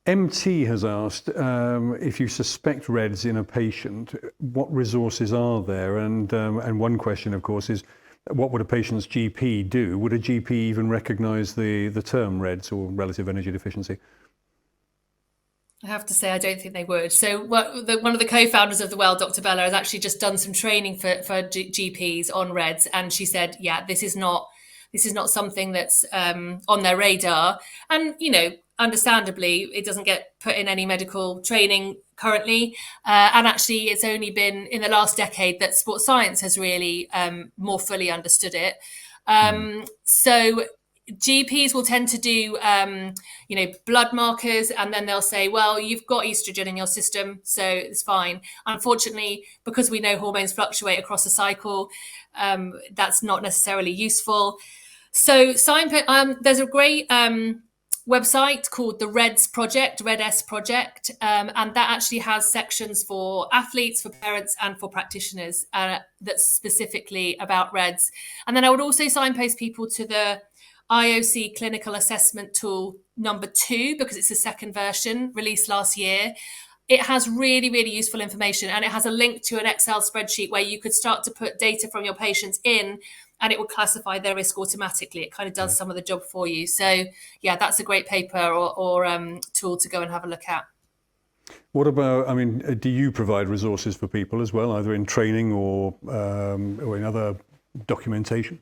MT has asked if you suspect REDS in a patient, what resources are there? And one question, of course, is what would a patient's GP do? Would a GP even recognise the term REDS or relative energy deficiency? I have to say, I don't think they would. So, one of the co-founders of the Well, Dr. Bella, has actually just done some training for GPs on REDS, and she said, "Yeah, this is not something that's on their radar." And understandably, it doesn't get put in any medical training currently. And actually, it's only been in the last decade that sports science has really more fully understood it. So GPs will tend to do, blood markers, and then they'll say, well, you've got estrogen in your system, so it's fine. Unfortunately, because we know hormones fluctuate across a cycle, that's not necessarily useful. So there's a great website called the REDS Project, and that actually has sections for athletes, for parents, and for practitioners that's specifically about REDS. And then I would also signpost people to the IOC clinical assessment tool number 2, because it's the second version released last year. It has really, really useful information, and it has a link to an Excel spreadsheet where you could start to put data from your patients in, and it will classify their risk automatically. It kind of does some of the job for you. So yeah, that's a great paper or tool to go and have a look at. What about, do you provide resources for people as well, either in training or in other documentation?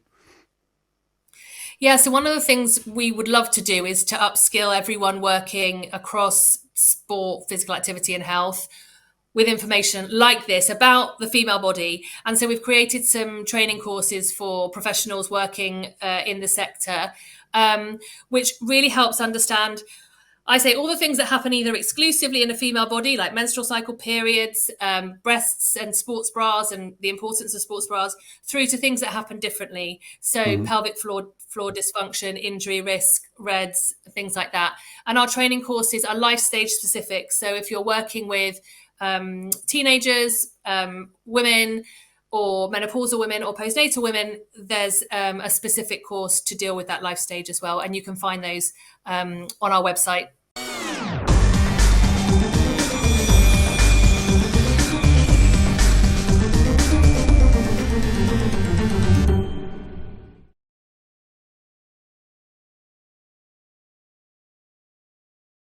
Yeah, so one of the things we would love to do is to upskill everyone working across sport, physical activity and health with information like this about the female body. And so we've created some training courses for professionals working in the sector, which really helps understand, I say, all the things that happen either exclusively in a female body, like menstrual cycle, periods, breasts and sports bras, and the importance of sports bras, through to things that happen differently. So pelvic floor dysfunction, injury risk, REDS, things like that. And our training courses are life stage specific. So if you're working with teenagers, women, or menopausal women or postnatal women, there's a specific course to deal with that life stage as well. And you can find those on our website.